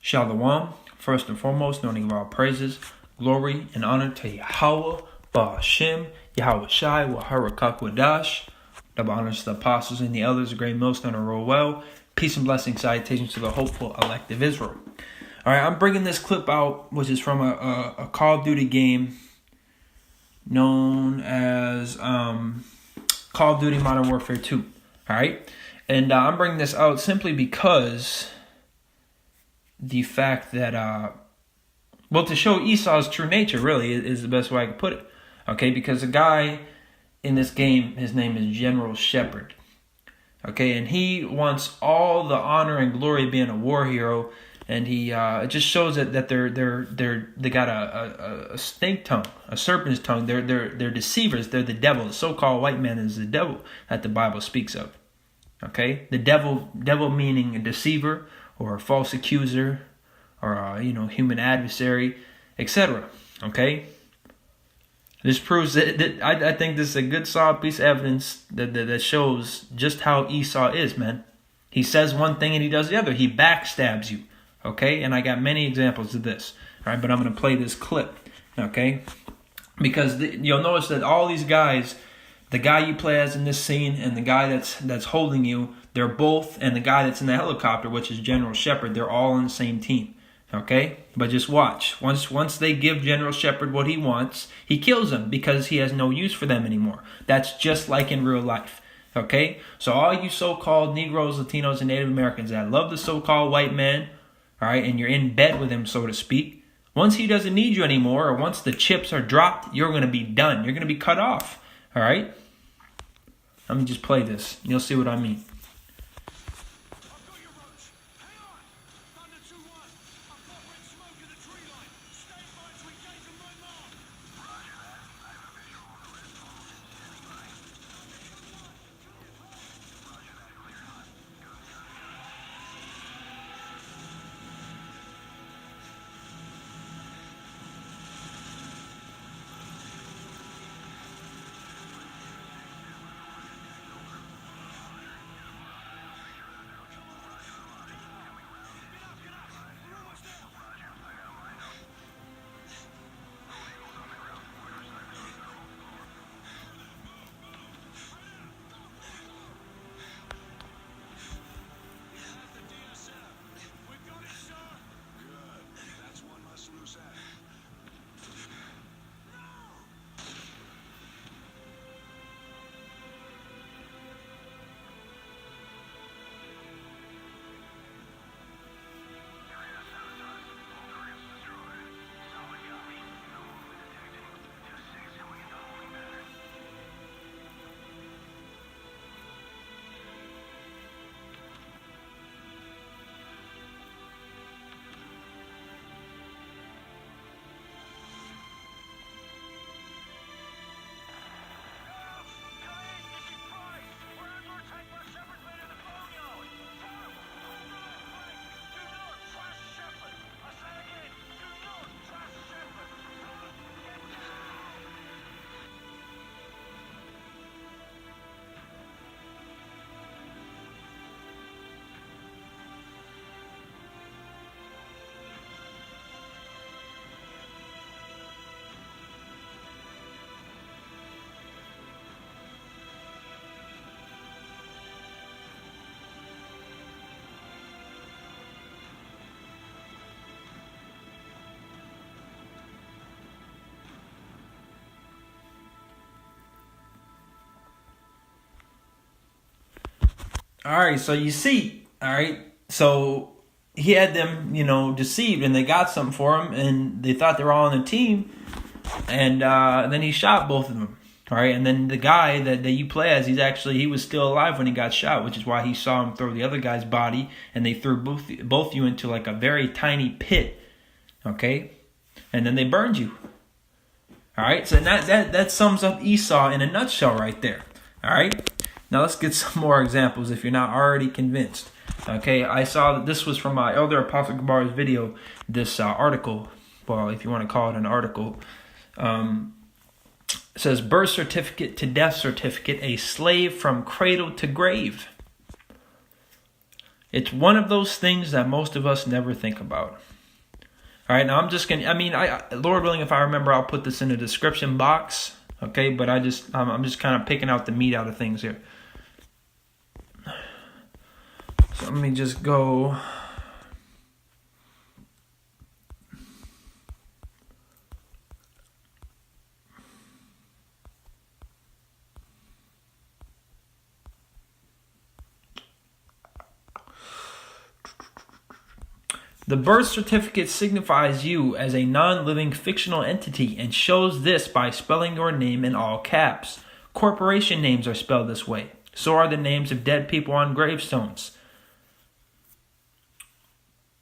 Shalom. First and foremost, knowing of all praises, glory, and honor to Yahweh, Ba'ashem, Yahweh Shai, Waharakak Wadash. Double honors to the apostles and the elders, a great millstone and roll well. Peace and blessing, salutations to the hopeful elect of Israel. All right, I'm bringing this clip out, which is from a Call of Duty game known as Call of Duty Modern Warfare 2. All right, and I'm bringing this out simply because the fact that, to show Esau's true nature, really, is the best way I could put it. Okay, because the guy in this game, his name is General Shepherd. Okay, and he wants all the honor and glory of being a war hero, and he it just shows that they got a snake tongue, a serpent's tongue. They're deceivers. They're the devil. The so-called white man is the devil that the Bible speaks of. Okay, the devil meaning a deceiver or a false accuser or a, human adversary, etc. Okay. This proves that I think this is a good solid piece of evidence that shows just how Esau is, man. He says one thing and he does the other. He backstabs you, okay? And I got many examples of this, all right? But I'm going to play this clip, okay? Because you'll notice that all these guys, the guy you play as in this scene and the guy that's holding you, they're both, and the guy that's in the helicopter, which is General Shepherd, they're all on the same team. Okay, but just watch. Once they give General Shepherd what he wants, he kills them because he has no use for them anymore. That's just like in real life. Okay, so all you so-called Negroes, Latinos, and Native Americans that love the so-called white man, all right, and you're in bed with him, so to speak, once he doesn't need you anymore, or once the chips are dropped, you're going to be done. You're going to be cut off. All right, let me just play this. You'll see what I mean. All right, so you see, all right, so he had them, deceived, and they got something for him, and they thought they were all on the team, and then he shot both of them, all right, and then the guy that you play as, he was still alive when he got shot, which is why he saw him throw the other guy's body, and they threw both you into like a very tiny pit, okay, and then they burned you, all right, so that sums up Esau in a nutshell right there, all right. Now let's get some more examples if you're not already convinced. Okay, I saw that this was from Elder Apostle Gabar's video, this article, well, if you want to call it an article. It says, birth certificate to death certificate, a slave from cradle to grave. It's one of those things that most of us never think about. All right, now I'm just going to, Lord willing, if I remember, I'll put this in the description box. Okay, but I'm just kind of picking out the meat out of things here. So let me just go. The birth certificate signifies you as a non-living fictional entity and shows this by spelling your name in all caps. Corporation names are spelled this way. So are the names of dead people on gravestones.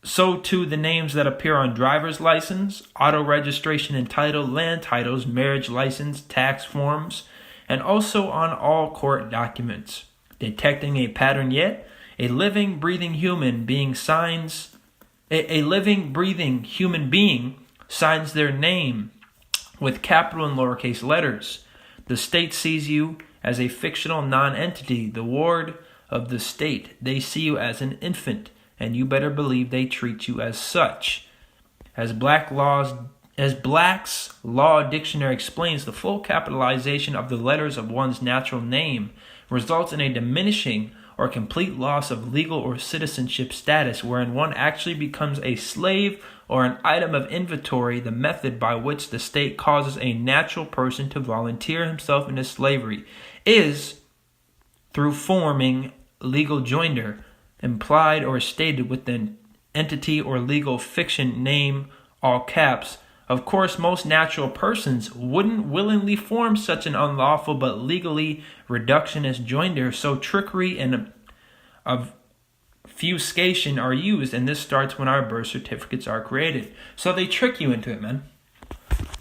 So too the names that appear on driver's license, auto registration and title, land titles, marriage license, tax forms, and also on all court documents. Detecting a pattern yet? A living, breathing human being signs their name with capital and lowercase letters. The state sees you as a fictional non-entity, the ward of the state. They see you as an infant, and you better believe they treat you as such. As Black's Law Dictionary explains, the full capitalization of the letters of one's natural name results in a diminishing or complete loss of legal or citizenship status, wherein one actually becomes a slave or an item of inventory. The method by which the state causes a natural person to volunteer himself into slavery is through forming legal joinder, implied or stated with an entity or legal fiction name, all caps. Of course, most natural persons wouldn't willingly form such an unlawful but legally reductionist joinder, so trickery and obfuscation are used, and this starts when our birth certificates are created. So they trick you into it, man.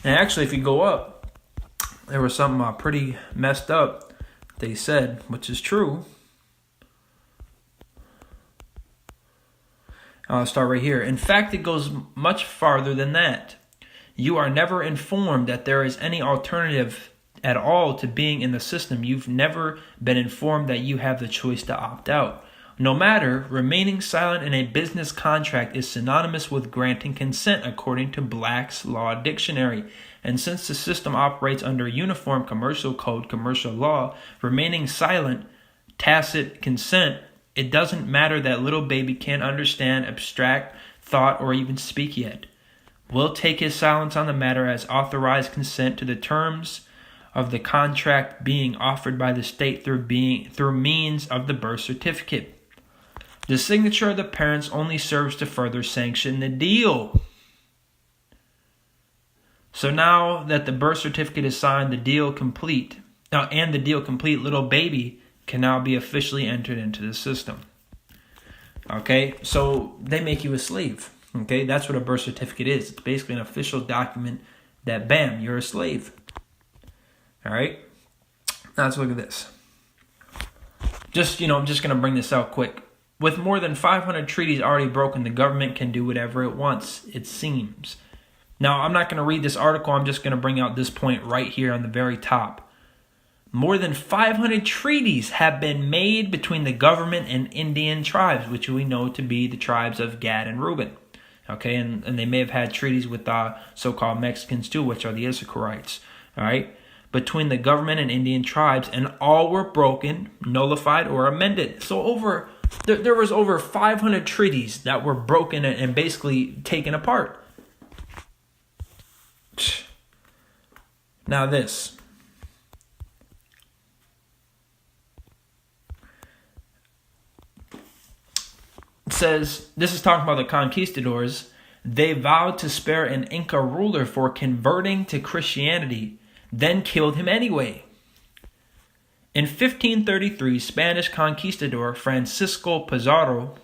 And actually, if you go up, there was something pretty messed up they said, which is true. I'll start right here. In fact, it goes much farther than that. You are never informed that there is any alternative at all to being in the system. You've never been informed that you have the choice to opt out. No matter, remaining silent in a business contract is synonymous with granting consent, according to Black's Law Dictionary. And since the system operates under Uniform Commercial Code, commercial law, remaining silent, tacit consent, it doesn't matter that little baby can't understand abstract thought or even speak yet. Will take his silence on the matter as authorized consent to the terms of the contract being offered by the state through means of the birth certificate. The signature of the parents only serves to further sanction the deal. So now that the birth certificate is signed, the deal complete, little baby can now be officially entered into the system. Okay, so they make you a slave. Okay, that's what a birth certificate is. It's basically an official document that, bam, you're a slave. All right, now let's look at this. I'm just going to bring this out quick. With more than 500 treaties already broken, the government can do whatever it wants, it seems. Now, I'm not going to read this article. I'm just going to bring out this point right here on the very top. More than 500 treaties have been made between the government and Indian tribes, which we know to be the tribes of Gad and Reuben. Okay, and they may have had treaties with so-called Mexicans too, which are the Issacharites. All right, between the government and Indian tribes, and all were broken, nullified, or amended. So there was over 500 treaties that were broken and basically taken apart. Now this. It says, this is talking about the conquistadors. They vowed to spare an Inca ruler for converting to Christianity, then killed him anyway. In 1533, Spanish conquistador Francisco Pizarro,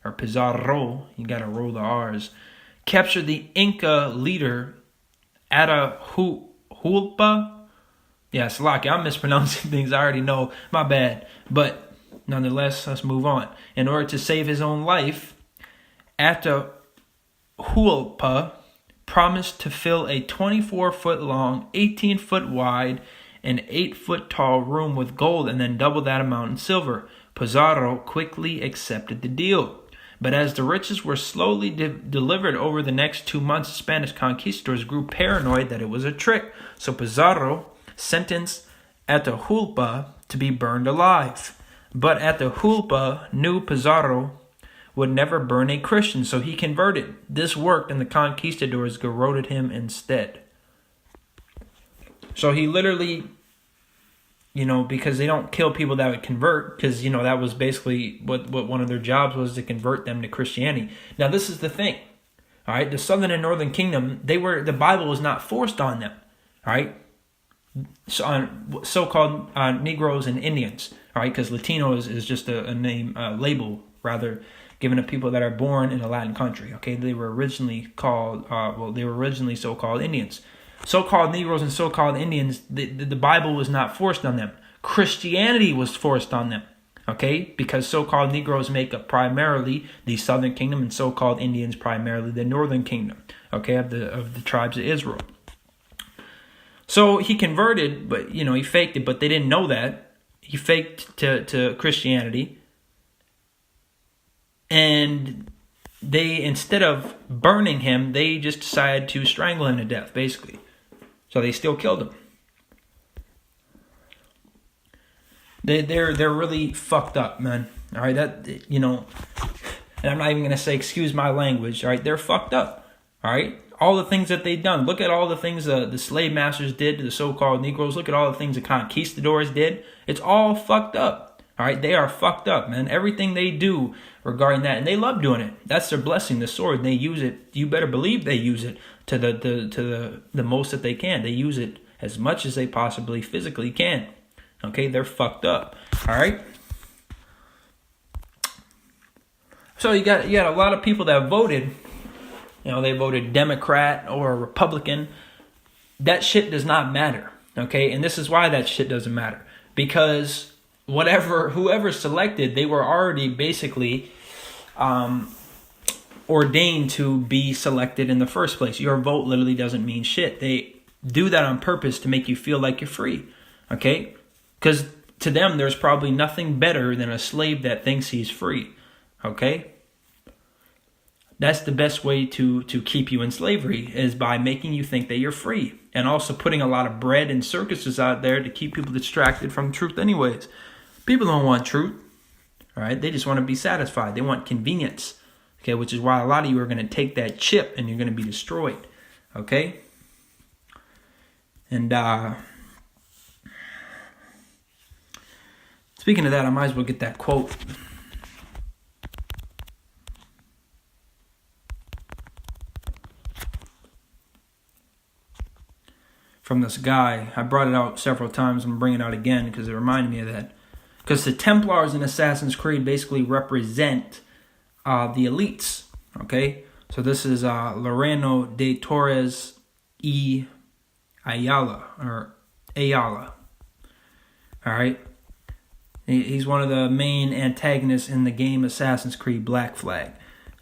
you gotta roll the R's, captured the Inca leader Atahualpa. Yeah, Slaki, I'm mispronouncing things, I already know, my bad. But nonetheless, let's move on. In order to save his own life, Atahualpa promised to fill a 24-foot long, 18-foot wide, and 8-foot tall room with gold and then double that amount in silver. Pizarro quickly accepted the deal. But as the riches were slowly delivered over the next 2 months, Spanish conquistadors grew paranoid that it was a trick. So Pizarro sentenced Atahualpa to be burned alive. But Atahualpa knew Pizarro would never burn a Christian, so he converted. This worked, and the conquistadors garroted him instead. So he literally, because they don't kill people that would convert, because, that was basically what one of their jobs was, to convert them to Christianity. Now, this is the thing, all right? The southern and northern kingdom, the Bible was not forced on them, all right? So on so-called Negroes and Indians, all right? Because Latino is just a name, label, rather, given to people that are born in a Latin country, okay? They were originally so-called Indians. So-called Negroes and so-called Indians, the Bible was not forced on them. Christianity was forced on them, okay? Because so-called Negroes make up primarily the southern kingdom, and so-called Indians primarily the northern kingdom, okay, of the tribes of Israel. So he converted, but, he faked it, but they didn't know that. He faked to Christianity. And they, instead of burning him, they just decided to strangle him to death, basically. So they still killed him. They're really fucked up, man. All right, and I'm not even gonna say excuse my language. All right, they're fucked up. All right, all the things that they've done. Look at all the things the slave masters did to the so-called Negroes. Look at all the things the conquistadors did. It's all fucked up. All right, they are fucked up, man. Everything they do regarding that, and they love doing it. That's their blessing, the sword. They use it. You better believe they use it to the most that they can. They use it as much as they possibly physically can. Okay, they're fucked up. All right. So you got a lot of people that voted. They voted Democrat or Republican. That shit does not matter. Okay, and this is why that shit doesn't matter, because whoever selected, they were already basically ordained to be selected in the first place. Your vote literally doesn't mean shit. They do that on purpose to make you feel like you're free, okay? Because to them, there's probably nothing better than a slave that thinks he's free, okay? That's the best way to keep you in slavery, is by making you think that you're free, and also putting a lot of bread and circuses out there to keep people distracted from truth anyways. People don't want truth, all right? They just want to be satisfied. They want convenience, okay? Which is why a lot of you are going to take that chip and you're going to be destroyed, okay? And speaking of that, I might as well get that quote. From this guy. I brought it out several times. I'm bringing it out again because it reminded me of that. Because the Templars in Assassin's Creed basically represent the elites, okay? So this is Loreno de Torres y Ayala, all right? He's one of the main antagonists in the game Assassin's Creed Black Flag,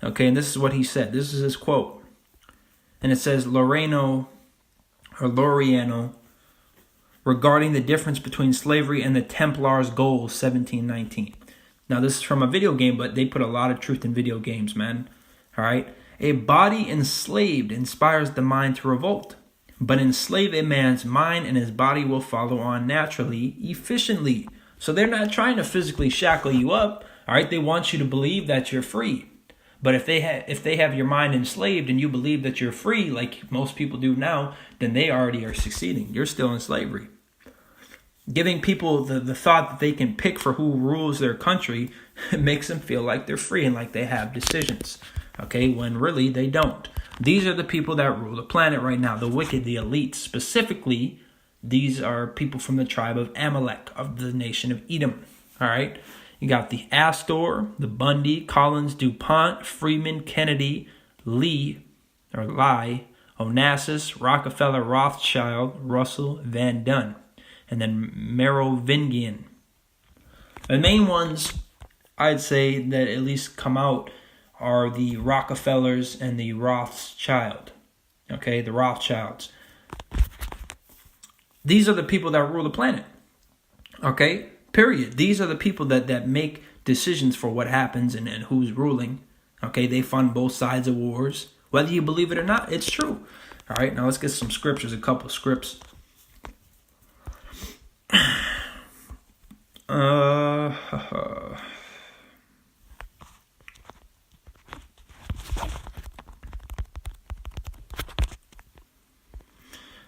okay? And this is what he said. This is his quote. And it says, Loriano, regarding the difference between slavery and the Templars' goals, 1719. Now, this is from a video game, but they put a lot of truth in video games, man. All right? A body enslaved inspires the mind to revolt, but enslave a man's mind and his body will follow on naturally, efficiently. So they're not trying to physically shackle you up, all right? They want you to believe that you're free. But if they have your mind enslaved and you believe that you're free, like most people do now, then they already are succeeding. You're still in slavery. Giving people the thought that they can pick for who rules their country makes them feel like they're free and like they have decisions, okay, when really they don't. These are the people that rule the planet right now, the wicked, the elites. Specifically, these are people from the tribe of Amalek, of the nation of Edom, all right? You got the Astor, the Bundy, Collins, DuPont, Freeman, Kennedy, Lee, Onassis, Rockefeller, Rothschild, Russell, Van Dunn, and then Merovingian. The main ones I'd say that at least come out are the Rockefellers and the Rothschild. Okay, the Rothschilds. These are the people that rule the planet. Okay, period. These are the people that make decisions for what happens and who's ruling. Okay, they fund both sides of wars. Whether you believe it or not, it's true. All right, now let's get some scriptures, a couple scripts.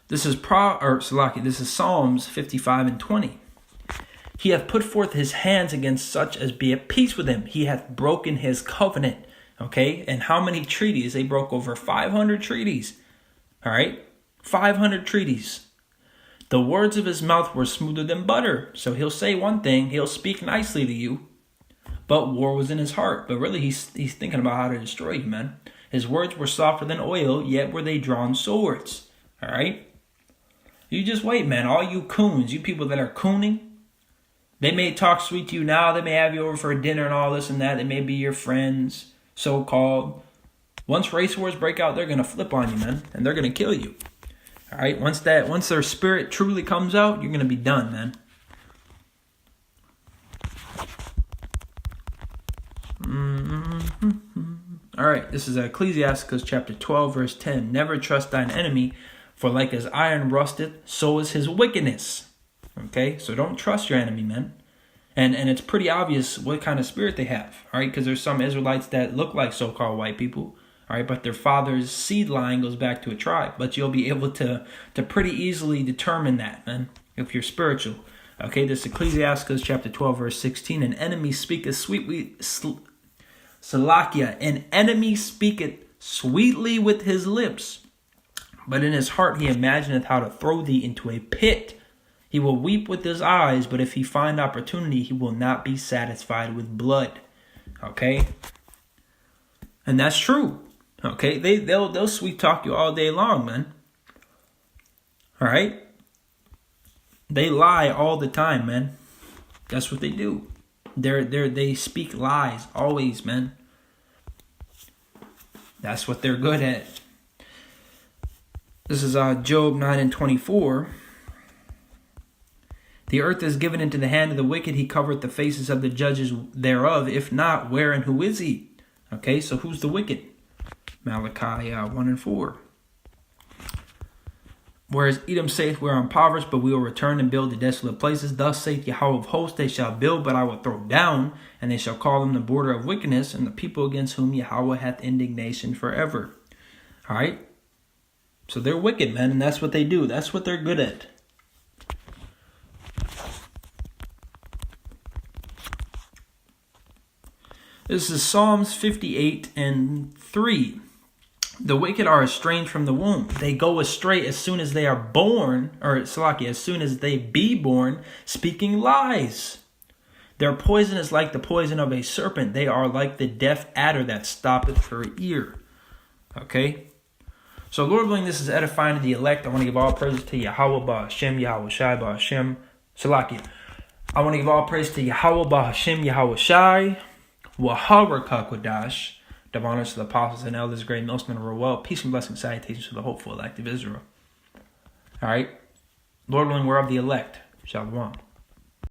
This is Psalms 55 and 20. He hath put forth his hands against such as be at peace with him. He hath broken his covenant. Okay, and how many treaties? They broke over 500 treaties. All right, 500 treaties. The words of his mouth were smoother than butter. So he'll say one thing, he'll speak nicely to you, but war was in his heart. But really, he's thinking about how to destroy you, man. His words were softer than oil, yet were they drawn swords. All right, you just wait, man. All you coons, you people that are cooning, they may talk sweet to you now. They may have you over for a dinner and all this and that. They may be your friends, so-called. Once race wars break out, they're going to flip on you, man. And they're going to kill you. All right? Once their spirit truly comes out, you're going to be done, man. All right. This is Ecclesiastes chapter 12, verse 10. Never trust thine enemy, for like as iron rusteth, so is his wickedness. Okay, so don't trust your enemy, man. And it's pretty obvious what kind of spirit they have, all right? Because there's some Israelites that look like so-called white people, all right? But their father's seed line goes back to a tribe. But you'll be able to pretty easily determine that, man, if you're spiritual. Okay, this is Ecclesiastes chapter 12, verse 16. An enemy speaketh sweetly, Salakia, an enemy speaketh sweetly with his lips, but in his heart he imagineth how to throw thee into a pit. He will weep with his eyes, but if he find opportunity, he will not be satisfied with blood. Okay? And that's true. Okay? They'll sweet talk you all day long, man. All right? They lie all the time, man. That's what they do. They speak lies always, man. That's what they're good at. This is Job 9 and 24. The earth is given into the hand of the wicked. He covereth the faces of the judges thereof. If not, where and who is he? Okay, so who's the wicked? Malachi 1 and 4. Whereas Edom saith, we are impoverished, but we will return and build the desolate places. Thus saith Yahweh of hosts, they shall build, but I will throw down, and they shall call them the border of wickedness, and the people against whom Yahweh hath indignation forever. All right? So they're wicked, man, and that's what they do. That's what they're good at. This is Psalms 58 and 3. The wicked are estranged from the womb. They go astray as soon as they are born, or as soon as they be born, speaking lies. Their poison is like the poison of a serpent. They are like the deaf adder that stoppeth her ear. Okay? So Lord willing, this is edifying to the elect. I want to give all praise to Yahweh Ba'Hashem, Yahweh Shai Ba'Hashem, Salakia. I want to give all praise to Yahweh Ba'Hashem, Yahweh Shai, Waharaka Kodash. Dove honors to the apostles and elders, great millstones of well. Peace and blessing, salutations to the hopeful elect of Israel. All right. Lord willing, we're of the elect. Shalom.